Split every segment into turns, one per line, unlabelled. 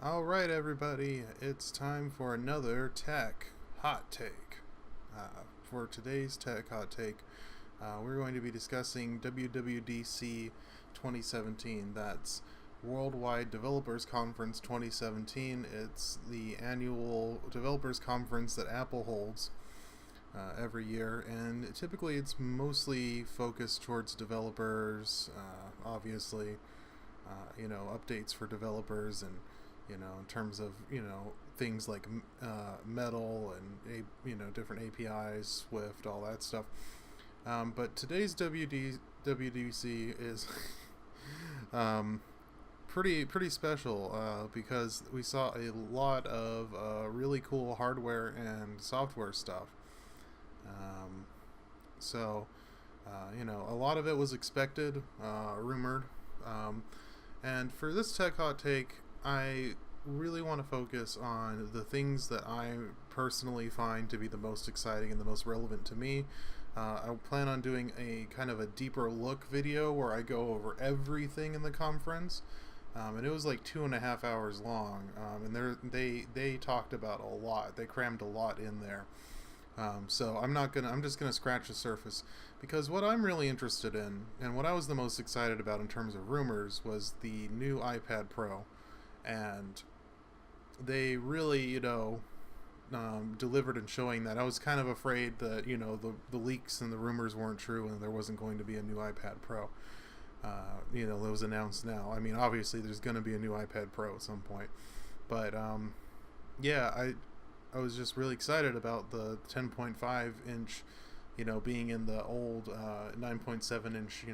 Alright, everybody, it's time for another tech hot take. For today's tech hot take, we're going to be discussing WWDC 2017. That's Worldwide Developers Conference 2017. It's the annual developers conference that Apple holds every year, and typically it's mostly focused towards developers, obviously, updates for developers and in terms of, things like Metal and, different APIs, Swift, all that stuff. But today's WWDC is pretty special because we saw a lot of really cool hardware and software stuff. A lot of it was expected, rumored. And for this tech hot take, I really want to focus on the things that I personally find to be the most exciting and the most relevant to me. I plan on doing a kind of a deeper look video where I go over everything in the conference. And it was like 2.5 hours long. And they talked about a lot. They crammed a lot in there. So I'm just gonna scratch the surface, because what I'm really interested in and what I was the most excited about in terms of rumors was the new iPad Pro. And they really, delivered in showing that. I was kind of afraid that, the leaks and the rumors weren't true and there wasn't going to be a new iPad Pro. It was announced now. I mean, obviously there's going to be a new iPad Pro at some point. But, I was just really excited about the 10.5 inch, being in the old 9.7 inch,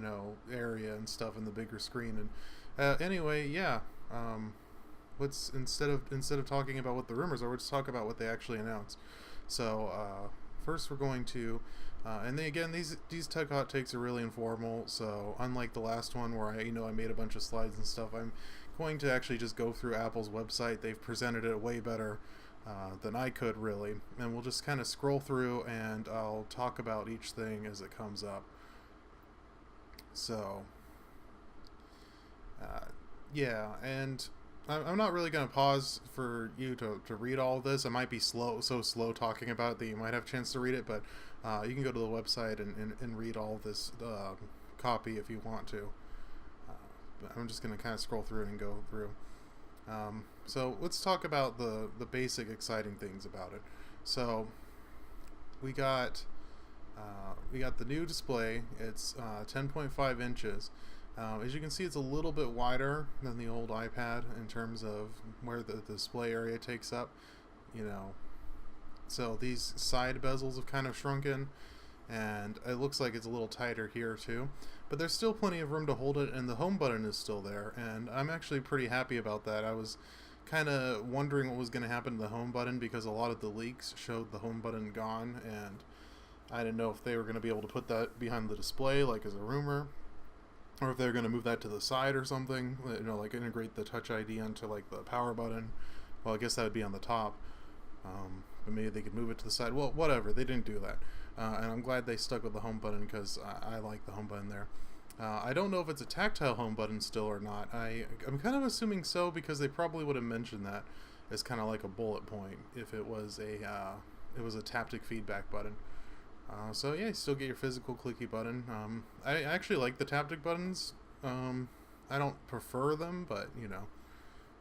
area and stuff in the bigger screen. And let's instead of talking about what the rumors are, let's talk about what they actually announced. So first we're going to and these tech hot takes are really informal, so unlike the last one where I made a bunch of slides and stuff, I'm going to actually just go through Apple's website. They've presented it way better than I could, really, and we'll just kind of scroll through and I'll talk about each thing as it comes up. So and I'm not really going to pause for you to read all of this. I might be so slow talking about it that you might have a chance to read it, but you can go to the website and read all of this copy if you want to. But I'm just going to kind of scroll through it and go through. So let's talk about the basic exciting things about it. So we got the new display. It's 10.5 inches. As you can see, it's a little bit wider than the old iPad in terms of where the display area takes up. So these side bezels have kind of shrunken, and it looks like it's a little tighter here too. But there's still plenty of room to hold it, and the home button is still there, and I'm actually pretty happy about that. I was kind of wondering what was going to happen to the home button because a lot of the leaks showed the home button gone, and I didn't know if they were going to be able to put that behind the display like as a rumor, or if they're going to move that to the side or something, like integrate the Touch ID onto like the power button. Well, I guess that would be on the top, but maybe they could move it to the side. Well, whatever, they didn't do that, and I'm glad they stuck with the home button because I like the home button there. I don't know if it's a tactile home button still or not. I'm kind of assuming so, because they probably would have mentioned that as kind of like a bullet point if it was a taptic feedback button. So yeah, you still get your physical clicky button. I actually like the taptic buttons. I don't prefer them, but I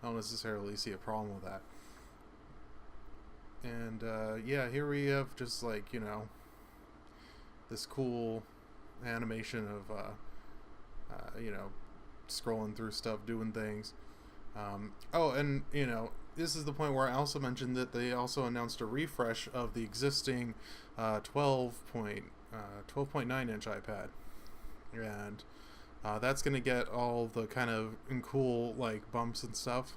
don't necessarily see a problem with that. And here we have just like this cool animation of scrolling through stuff, doing things. This is the point where I also mentioned that they also announced a refresh of the existing 12.9 inch iPad, and that's going to get all the kind of cool like bumps and stuff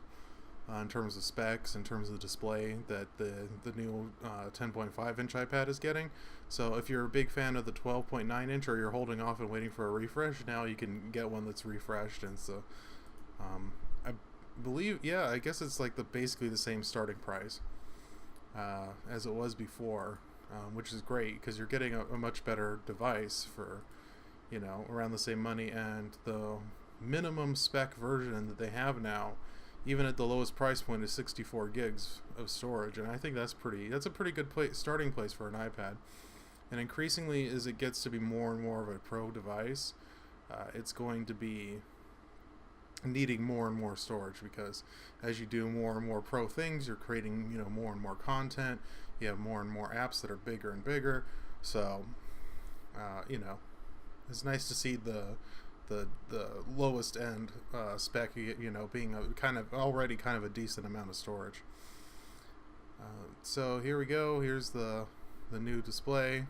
in terms of specs, in terms of the display that the new 10.5 inch iPad is getting. So if you're a big fan of the 12.9 inch, or you're holding off and waiting for a refresh, now you can get one that's refreshed. And so I believe, I guess it's like basically the same starting price as it was before, which is great because you're getting a much better device for around the same money. And the minimum spec version that they have now even at the lowest price point, is 64 gigs of storage, and I think that's a pretty good starting place for an iPad. And increasingly, as it gets to be more and more of a pro device, it's going to be needing more and more storage, because as you do more and more pro things, you're creating more and more content. You have more and more apps that are bigger and bigger. So it's nice to see the lowest end spec being already kind of a decent amount of storage. So here we go. Here's the new display.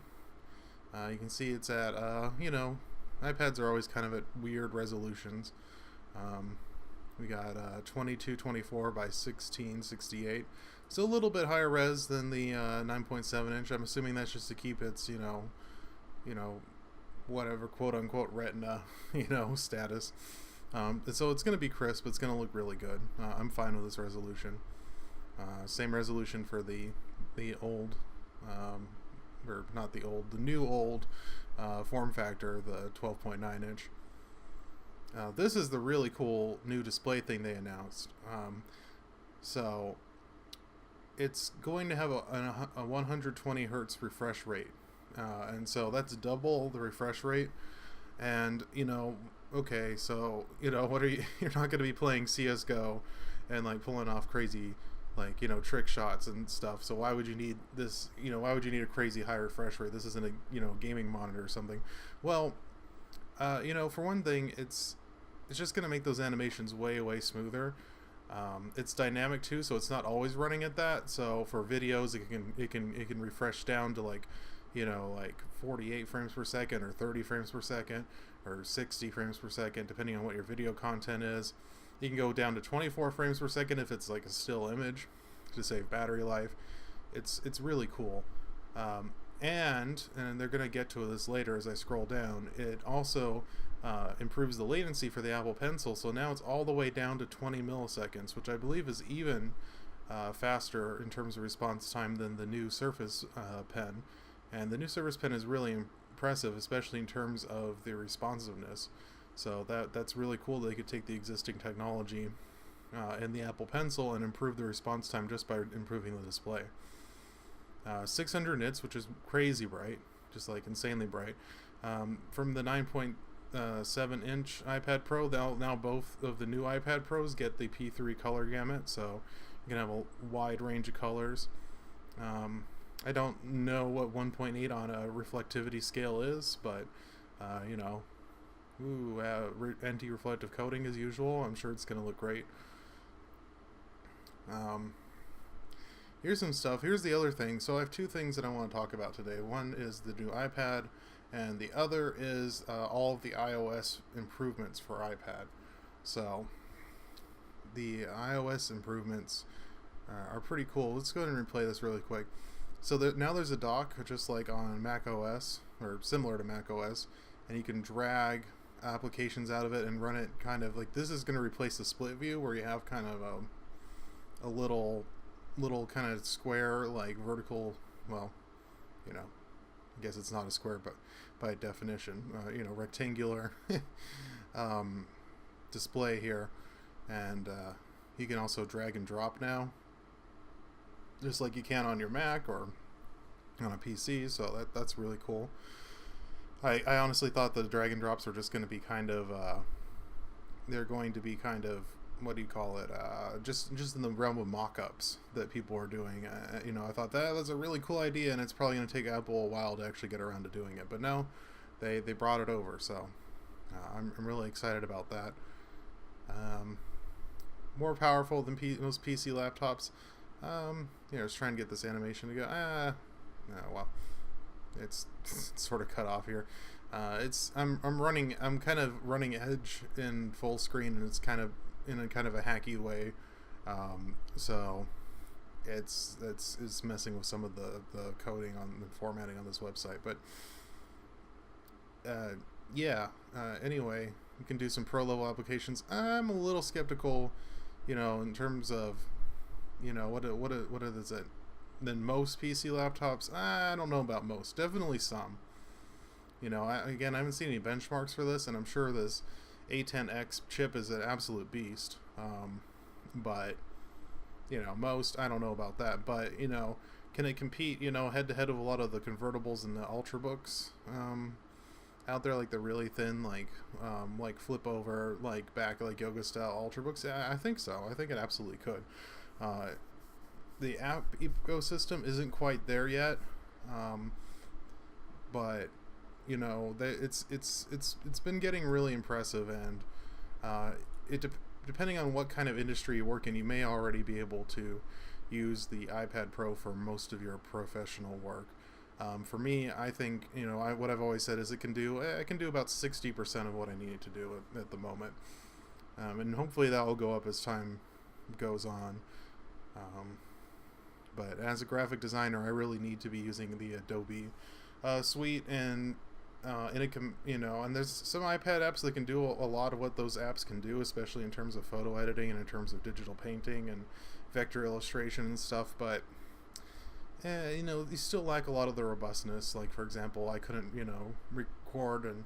You can see it's at iPads are always kind of at weird resolutions. We got 2224 by 1668. It's a little bit higher res than the 9.7 inch. I'm assuming that's just to keep its whatever quote unquote retina status. So it's going to be crisp. It's going to look really good. I'm fine with this resolution. Same resolution for the old, or not the old, the new old form factor, the 12.9 inch. This is the really cool new display thing they announced. So it's going to have a 120 hertz refresh rate. And so that's double the refresh rate. And, okay, so, what are you, you're not going to be playing CSGO and like pulling off crazy, trick shots and stuff. So why would you need this, why would you need a crazy high refresh rate? This isn't a, gaming monitor or something. Well, for one thing, it's just going to make those animations way smoother. It's dynamic too, so it's not always running at that. So for videos, it can refresh down to like 48 frames per second or 30 frames per second or 60 frames per second, depending on what your video content is. You can go down to 24 frames per second if it's like a still image to save battery life. It's really cool. And they're going to get to this later as I scroll down. It also improves the latency for the Apple Pencil, so now it's all the way down to 20 milliseconds, which I believe is even faster in terms of response time than the new Surface Pen. And the new Surface Pen is really impressive, especially in terms of the responsiveness. So that's really cool. They could take the existing technology in the Apple Pencil and improve the response time just by improving the display. 600 nits, which is crazy bright, just like insanely bright. From the 9.7 inch iPad Pro, now both of the new iPad Pros get the P3 color gamut, so you can have a wide range of colors. I don't know what 1.8 on a reflectivity scale is, but anti-reflective coating as usual. I'm sure it's going to look great. Here's some stuff. Here's the other thing. So I have two things that I want to talk about today. One is the new iPad, and the other is all of the iOS improvements for iPad. So the iOS improvements are pretty cool. Let's go ahead and replay this really quick. So now there's a dock, just like on Mac OS, or similar to Mac OS, and you can drag applications out of it and run it kind of like, this is going to replace the split view where you have kind of a little kind of square, like vertical, well, I guess it's not a square, but by definition, rectangular display here. And you can also drag and drop now, just like you can on your Mac or on a PC, so that's really cool. I honestly thought the drag and drops were just going to be kind of, they're going to be kind of, what do you call it, just in the realm of mock-ups that people are doing. I thought that was a really cool idea, and it's probably going to take Apple a while to actually get around to doing it. But no, they brought it over, so I'm really excited about that. More powerful than most PC laptops. I was trying to get this animation to go. Well, it's sort of cut off here. I'm kind of running Edge in full screen, and it's kind of in a kind of a hacky way. So it's messing with some of the coding on the formatting on this website. But anyway, you can do some pro level applications. I'm a little skeptical, in terms of, what is it? Than most PC laptops. I don't know about most. Definitely some. I haven't seen any benchmarks for this, and I'm sure this A10X chip is an absolute beast. but most, I don't know about that, but can it compete head to head with a lot of the convertibles and the ultrabooks out there, like the really thin, like flip over, like back, like yoga style ultrabooks? Yeah, I think so. I think it absolutely could. The app ecosystem isn't quite there yet, but it's been getting really impressive, and depending on what kind of industry you work in, you may already be able to use the iPad Pro for most of your professional work. For me, I think what I've always said is I can do about 60% of what I need to do at the moment, and hopefully that will go up as time goes on. But as a graphic designer, I really need to be using the Adobe suite, and and there's some iPad apps that can do a lot of what those apps can do, especially in terms of photo editing and in terms of digital painting and vector illustration and stuff. But you still lack a lot of the robustness. Like, for example, I couldn't record and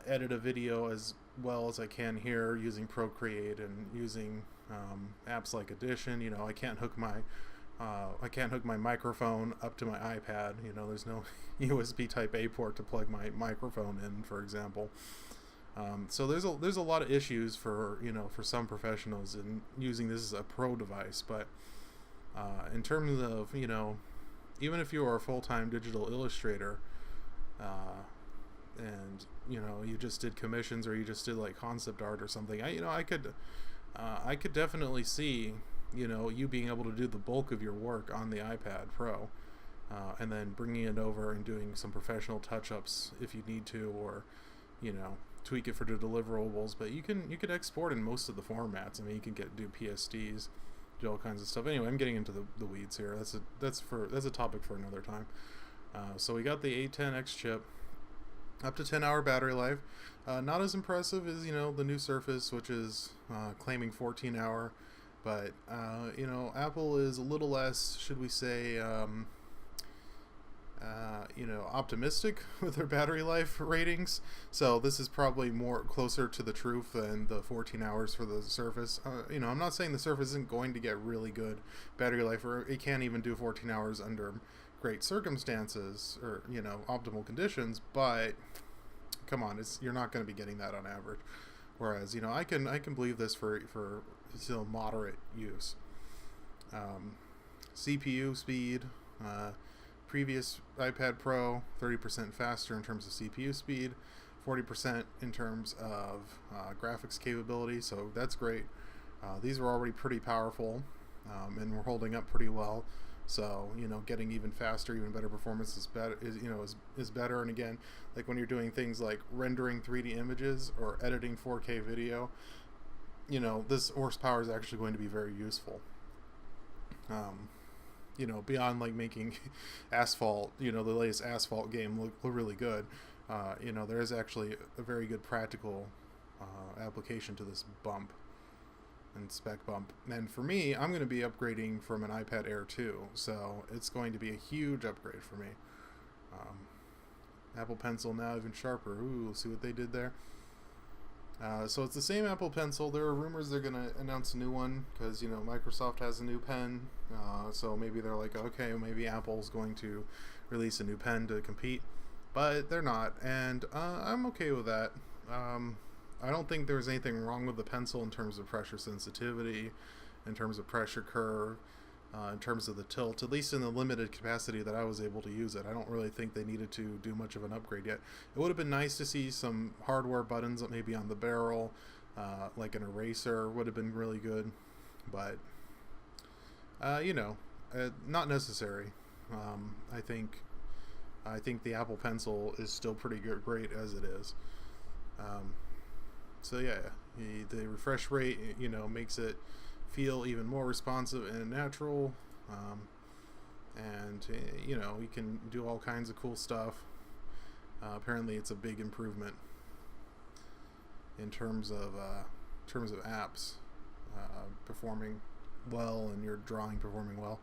edit a video as well as I can here using Procreate and using apps like Audition. I can't hook my microphone up to my iPad. There's no USB Type A port to plug my microphone in, for example. So there's a lot of issues for some professionals in using this as a pro device. But in terms of even if you are a full-time digital illustrator, and you just did commissions, or you just did like concept art or something, I could definitely see you being able to do the bulk of your work on the iPad Pro, and then bringing it over and doing some professional touch-ups if you need to, or tweak it for the deliverables. But you can export in most of the formats. I mean, you can do PSDs, do all kinds of stuff. Anyway, I'm getting into the weeds here. That's a topic for another time. So we got the A10X chip, up to 10-hour battery life. Not as impressive as the new Surface, which is claiming 14-hour. But Apple is a little less, should we say, optimistic with their battery life ratings. So this is probably closer to the truth than the 14 hours for the Surface. I'm not saying the Surface isn't going to get really good battery life, or it can't even do 14 hours under great circumstances or optimal conditions. But come on, you're not going to be getting that on average. Whereas I can believe this for still moderate use. CPU speed, previous iPad Pro 30% faster in terms of CPU speed, 40% in terms of graphics capability, so that's great. These were already pretty powerful, and we're holding up pretty well. So getting even faster, even better performance is better. Is better. And again, like when you're doing things like rendering 3D images or editing 4K video, this horsepower is actually going to be very useful. Beyond like making Asphalt, the latest Asphalt game look really good. There is actually a very good practical application to this bump and spec bump. And for me, I'm going to be upgrading from an iPad Air 2, so it's going to be a huge upgrade for me. Apple Pencil now even sharper. Ooh, see what they did there. So it's the same Apple Pencil. There are rumors they're going to announce a new one because Microsoft has a new pen. So maybe they're like, okay, maybe Apple's going to release a new pen to compete, but they're not, and I'm okay with that. I don't think there's anything wrong with the pencil in terms of pressure sensitivity, in terms of pressure curve, in terms of the tilt, at least in the limited capacity that I was able to use it. I don't really think they needed to do much of an upgrade yet. It would have been nice to see some hardware buttons maybe on the barrel, like an eraser would have been really good, but not necessary. I think the Apple Pencil is still pretty great as it is. So yeah, the refresh rate, makes it feel even more responsive and natural, and you can do all kinds of cool stuff. Apparently, it's a big improvement in terms of apps performing well and your drawing performing well.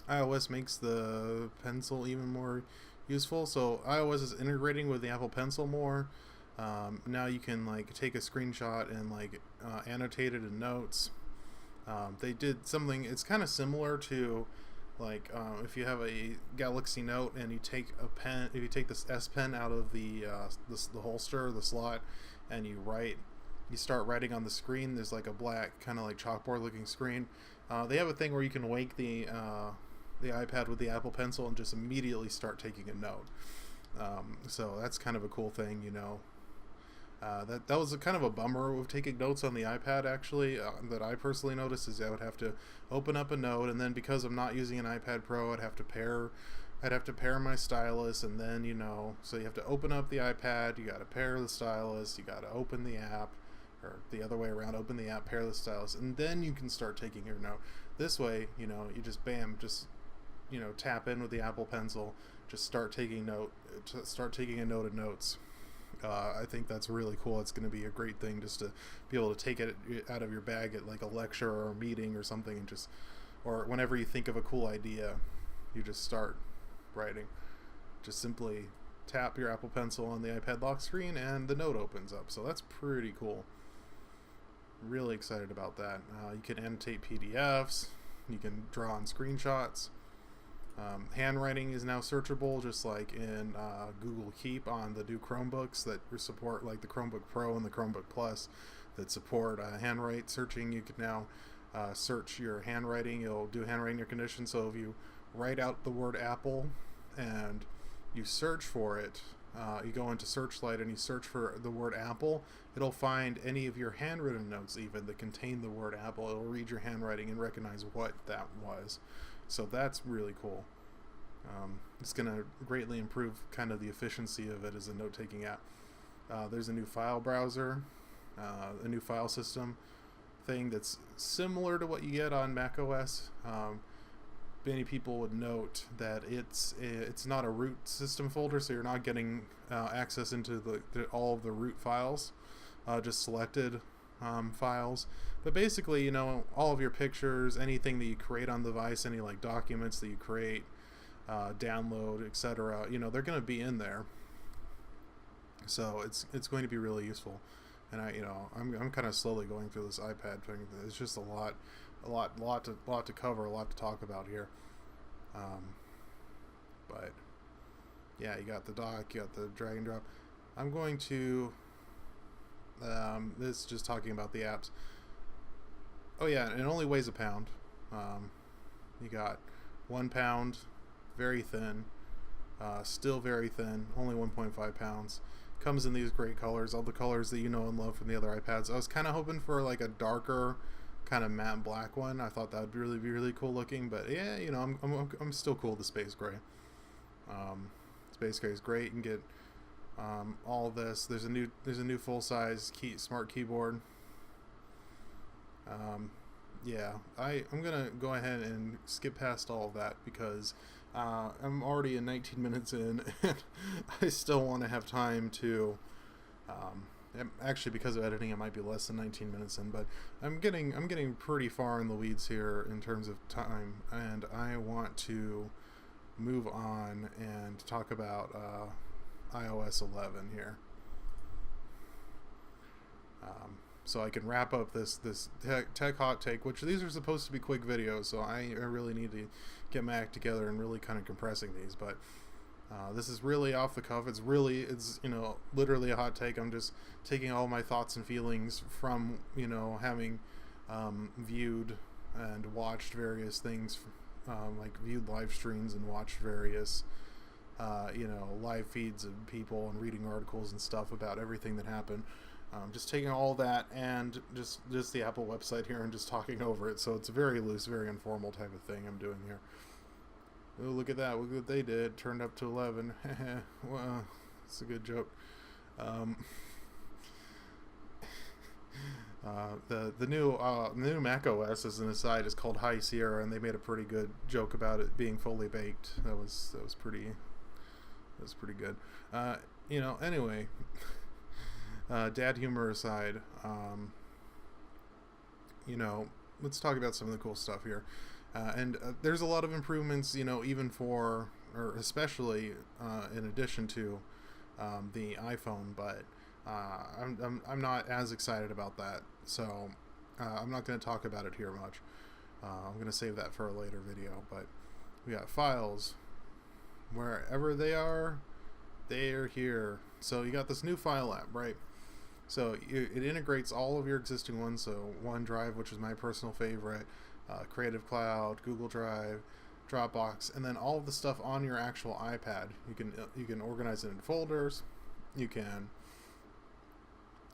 iOS makes the pencil even more useful. So iOS is integrating with the Apple Pencil more. Now you can like take a screenshot and like annotate it in notes. They did something. It's kind of similar to like if you have a Galaxy Note and you take a pen, if you take this S Pen out of the holster, the slot, and you start writing on the screen. There's like a black kind of like chalkboard looking screen. They have a thing where you can wake the iPad with the Apple Pencil and just immediately start taking a note. So that's kind of a cool thing, you know. That was a kind of a bummer with taking notes on the iPad, actually, that I personally noticed, is I would have to open up a note, and then because I'm not using an iPad Pro, I'd have to pair my stylus, and then, you know, so you have to open up the iPad, you got to pair the stylus, you got to open the app, or the other way around, open the app, pair the stylus, and then you can start taking your note. This way, you know, you just you know, tap in with the Apple Pencil, just start taking a note of notes. I think that's really cool. It's going to be a great thing just to be able to take it out of your bag at like a lecture or a meeting or something, and or whenever you think of a cool idea, you just start writing. Just simply tap your Apple Pencil on the iPad lock screen and the note opens up. So that's pretty cool. Really excited about that. You can annotate PDFs. You can draw on screenshots. Handwriting is now searchable, just like in Google Keep on the new Chromebooks that support, like the Chromebook Pro and the Chromebook Plus, that support handwrite searching. You can now search your handwriting. It'll do handwriting recognition. So if you write out the word Apple and you search for it, you go into Searchlight and you search for the word Apple, it'll find any of your handwritten notes even that contain the word Apple. It'll read your handwriting and recognize what that was. So that's really cool. It's going to greatly improve kind of the efficiency of it as a note-taking app. There's a new file browser, a new file system thing that's similar to what you get on macOS. Many people would note that it's not a root system folder, so you're not getting access into all of the root files, just selected files. But basically, you know, all of your pictures, anything that you create on the device, any like documents that you create, download, etc., you know, they're going to be in there. So it's going to be really useful. And I'm kind of slowly going through this iPad thing. It's just a lot to cover, a lot to talk about here. But yeah, you got the dock, you got the drag and drop. I'm going to this is just talking about the apps. Oh yeah, and it only weighs a pound. You got 1 pound, very thin, still very thin, only 1.5 pounds. Comes in these great colors, all the colors that you know and love from the other iPads. I was kind of hoping for like a darker, kind of matte black one. I thought that would be really cool looking, but yeah, you know, I'm still cool with the space gray. Space gray is great. You can get all of this. There's a new full size smart keyboard. Yeah, I'm gonna go ahead and skip past all of that because I'm already 19 minutes in, and I still want to have time to. Actually, because of editing, it might be less than 19 minutes in, but I'm getting pretty far in the weeds here in terms of time, and I want to move on and talk about iOS 11 here. So I can wrap up this tech hot take, which these are supposed to be quick videos, so I really need to get my act together and really kind of compressing these. But this is really off the cuff. It's you know, literally a hot take. I'm just taking all my thoughts and feelings from, you know, having viewed and watched various things, like viewed live streams and watched various you know, live feeds of people and reading articles and stuff about everything that happened. Just taking all that and just the Apple website here and just talking over it. So it's a very loose, very informal type of thing I'm doing here. Oh, look at that. Look what they did. Turned up to 11. Well, it's a good joke. The new Mac OS, as an aside, is called High Sierra, and they made a pretty good joke about it being fully baked. That was pretty good. You know, anyway, dad humor aside, you know, let's talk about some of the cool stuff here. And there's a lot of improvements, you know, even especially in addition to the iPhone, but I'm not as excited about that, so I'm not going to talk about it here much. I'm going to save that for a later video. But we got files. Wherever they are here. So you got this new file app, right? So it integrates all of your existing ones. So OneDrive, which is my personal favorite, Creative Cloud, Google Drive, Dropbox, and then all of the stuff on your actual iPad. You can organize it in folders. You can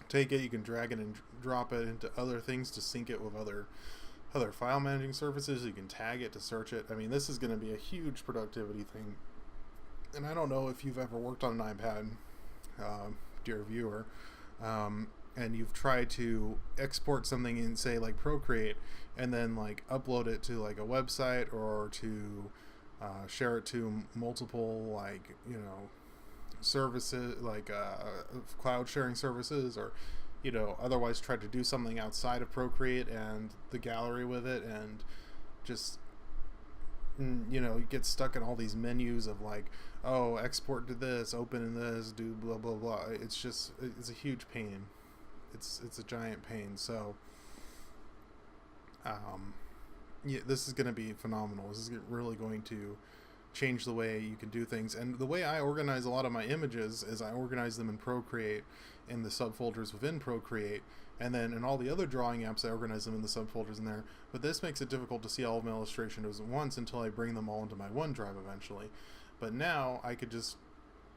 take it, you can drag it and drop it into other things to sync it with other file managing services. You can tag it to search it. I mean, this is going to be a huge productivity thing. And I don't know if you've ever worked on an iPad, dear viewer, and you've tried to export something in, say, like Procreate, and then like upload it to like a website, or to share it to multiple, like, you know, services, like cloud sharing services, or, you know, otherwise try to do something outside of Procreate and the gallery with it, and just, you know, you get stuck in all these menus of like, oh, export to this, open in this, do blah blah blah. It's a huge pain. It's a giant pain. So yeah, this is going to be phenomenal. This is really going to change the way you can do things. And the way I organize a lot of my images is I organize them in Procreate, in the subfolders within Procreate, and then in all the other drawing apps I organize them in the subfolders in there. But this makes it difficult to see all of my illustrations at once until I bring them all into my OneDrive eventually. But now I could just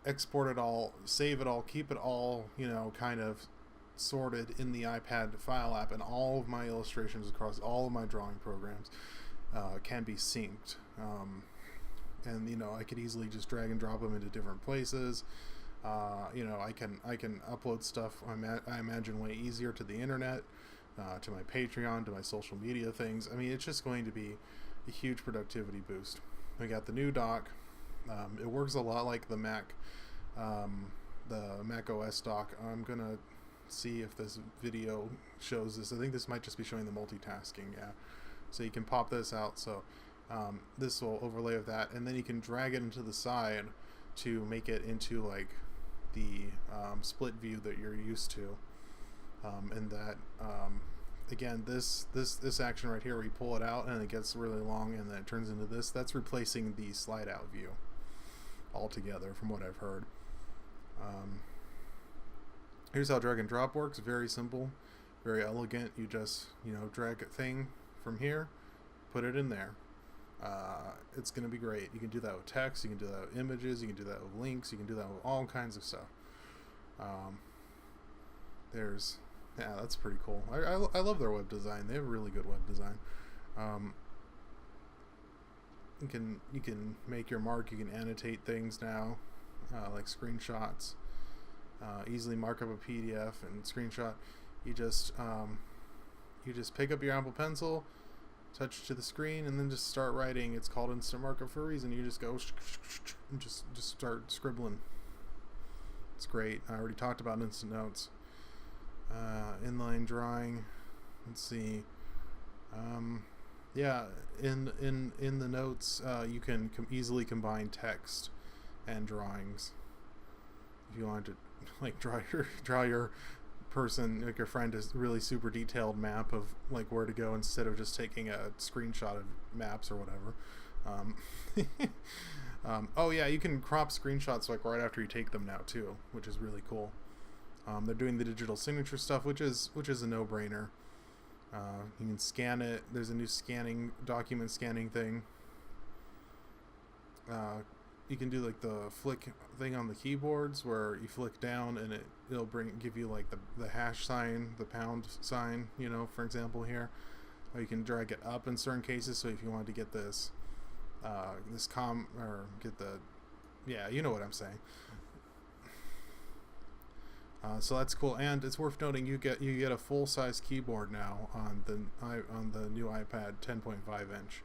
export it all, save it all, keep it all, you know, kind of sorted in the iPad file app, and all of my illustrations across all of my drawing programs can be synced. And, you know, I could easily just drag and drop them into different places. You know, I can upload stuff, I imagine, way easier to the internet, to my Patreon, to my social media things. I mean, it's just going to be a huge productivity boost. We got the new dock. It works a lot like the Mac OS dock. I'm gonna see if this video shows this. I think this might just be showing the multitasking. Yeah, so you can pop this out. So this will overlay with that, and then you can drag it into the side to make it into like the split view that you're used to. And that again, this action right here, where you pull it out and it gets really long and then it turns into this, that's replacing the slide out view altogether, from what I've heard. Here's how drag and drop works. Very simple, very elegant. You just, you know, drag a thing from here, put it in there. It's going to be great. You can do that with text, you can do that with images, you can do that with links, you can do that with all kinds of stuff. Yeah, that's pretty cool. I love their web design. They have really good web design. You can make your mark. You can annotate things now, like screenshots. Easily mark up a PDF and screenshot. You just pick up your Apple Pencil, touch it to the screen, and then just start writing. It's called Instant Markup for a reason. You just go and just start scribbling. It's great. I already talked about Instant Notes. Inline drawing. Let's see. Yeah, in the notes, you can easily combine text and drawings. If you want to, like, draw your person, like your friend, a really super detailed map of like where to go, instead of just taking a screenshot of maps or whatever. Oh yeah, you can crop screenshots like right after you take them now too, which is really cool. They're doing the digital signature stuff, which is a no-brainer. You can scan it. There's a new document scanning thing. You can do like the flick thing on the keyboards, where you flick down and it'll give you like the hash sign, the pound sign, you know, for example here. Or you can drag it up in certain cases. So if you wanted to get this, yeah, you know what I'm saying. So that's cool, and it's worth noting you get a full-size keyboard now on the new iPad 10.5 inch,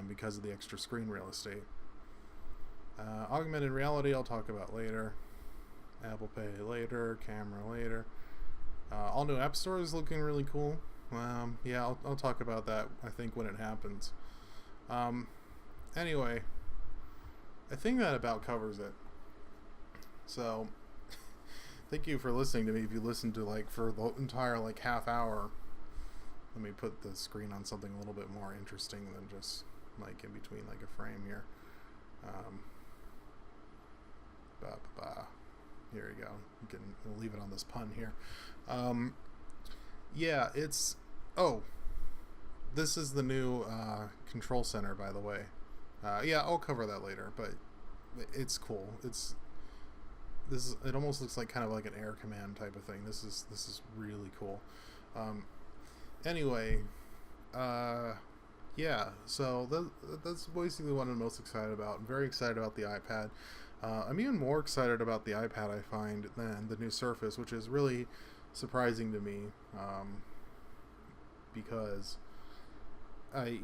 because of the extra screen real estate. Augmented reality I'll talk about later. Apple Pay later. Camera later. All new App Store is looking really cool. Yeah, I'll talk about that, I think, when it happens. Anyway, I think that about covers it. So thank you for listening to me. If you listened to like for the entire like half hour, let me put the screen on something a little bit more interesting than just like in between like a frame here. Here we go. We'll leave it on this pun here. Yeah, it's... Oh, this is the new control center, by the way. Yeah, I'll cover that later, but it's cool. It almost looks like kind of like an air command type of thing. This is really cool. Anyway, yeah, so that's basically what I'm most excited about. I'm very excited about the iPad. I'm even more excited about the iPad, I find, than the new Surface, which is really surprising to me, because I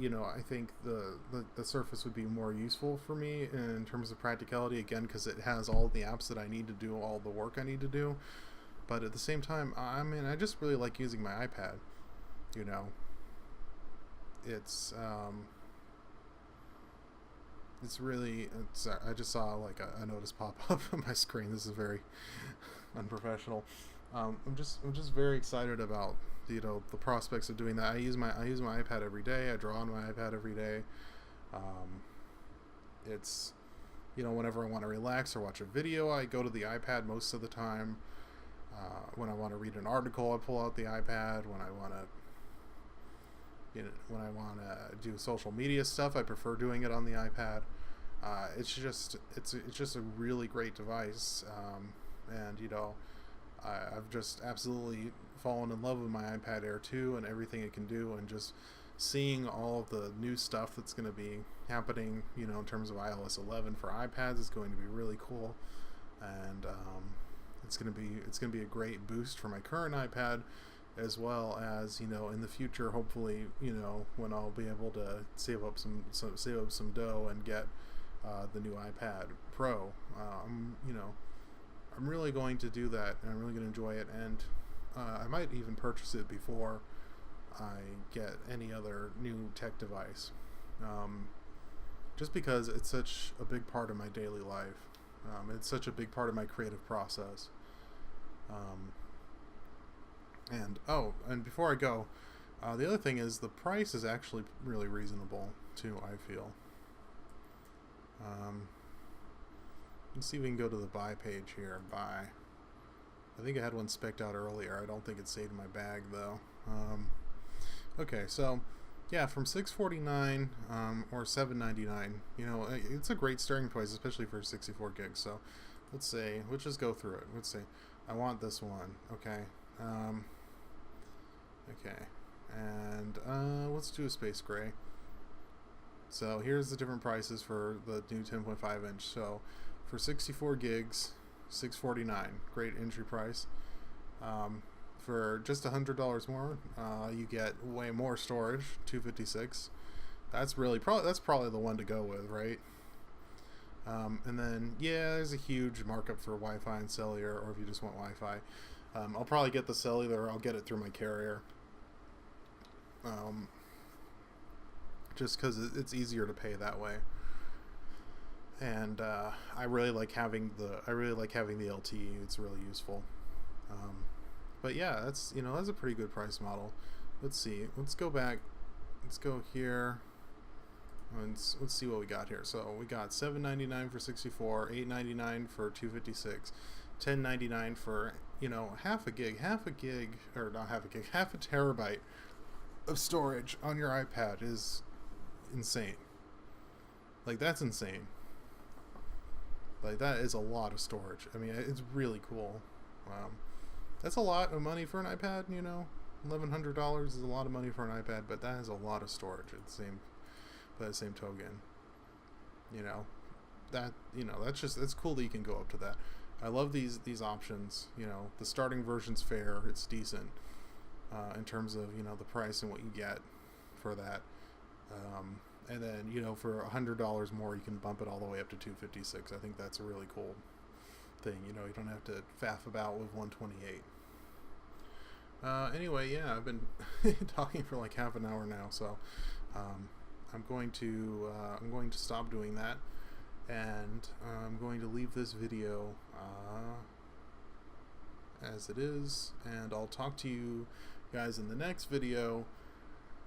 think the Surface would be more useful for me in terms of practicality, again, because it has all the apps that I need to do all the work I need to do. But at the same time, I mean, I just really like using my iPad. I just saw like a notice pop up on my screen. This is very unprofessional. I'm just very excited about the prospects of doing that. I use my iPad every day. I draw on my iPad every day. It's whenever I want to relax or watch a video, I go to the iPad most of the time. When I want to read an article, I pull out the iPad. When I want to do social media stuff, I prefer doing it on the iPad. It's just a really great device, and I've just absolutely fallen in love with my iPad Air 2 and everything it can do, and just seeing all of the new stuff that's going to be happening, in terms of iOS 11 for iPads is going to be really cool, and it's going to be a great boost for my current iPad, as well as in the future, hopefully, when I'll be able to save up some dough and get the new iPad Pro. I'm really going to do that, and I'm really going to enjoy it, and I might even purchase it before I get any other new tech device, just because it's such a big part of my daily life. It's such a big part of my creative process. And before I go, the other thing is the price is actually really reasonable too, I feel. Let's see if we can go to the buy page here. Buy. I think I had one spec'd out earlier. I don't think it's saved in my bag though. Okay, so yeah, from $649 or $799, it's a great starting price, especially for 64 gigs. So let's just go through it. Let's say I want this one. Okay. Okay, and let's do a space gray. So here's the different prices for the new 10.5 inch. So for 64 gigs, $649, great entry price. For just $100 more, you get way more storage, 256. That's probably the one to go with, right? And then there's a huge markup for Wi-Fi and cellular, or if you just want Wi-Fi. I'll probably get the cellular. I'll get it through my carrier. Just because it's easier to pay that way, and I really like having the LTE. It's really useful. But yeah, that's a pretty good price model. Let's see. Let's go back. Let's go here. Let's see what we got here. So we got $799 for 64, $899 for 256, $10.99 for half a terabyte of storage on your iPad is insane. Like, that's insane. Like, that is a lot of storage. I mean, it's really cool. That's a lot of money for an iPad. $1,100 is a lot of money for an iPad, but that is a lot of storage by the same token. That's cool that you can go up to that. I love these options. The starting version's fair. It's decent in terms of the price and what you get for that. And then for $100 more, you can bump it all the way up to 256. I think that's a really cool thing. You don't have to faff about with 128. Anyway, yeah, I've been talking for like half an hour now, so I'm going to stop doing that. And I'm going to leave this video as it is, and I'll talk to you guys in the next video,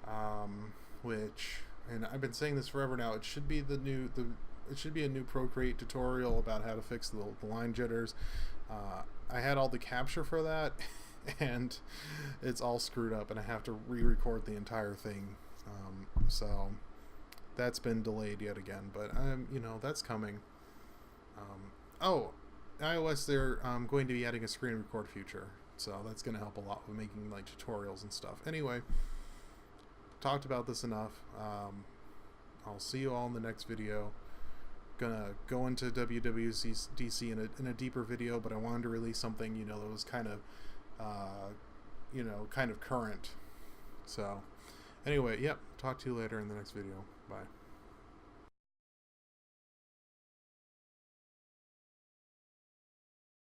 and I've been saying this forever now, it should be it should be a new Procreate tutorial about how to fix the line jitters. I had all the capture for that and it's all screwed up and I have to re-record the entire thing, so that's been delayed yet again, but that's coming. Oh, iOS, they're going to be adding a screen record feature, so that's going to help a lot with making like tutorials and stuff. Anyway, talked about this enough. I'll see you all in the next video. Gonna go into WWDC in a deeper video, but I wanted to release something that was kind of kind of current. So anyway, yep, talk to you later in the next video. Bye.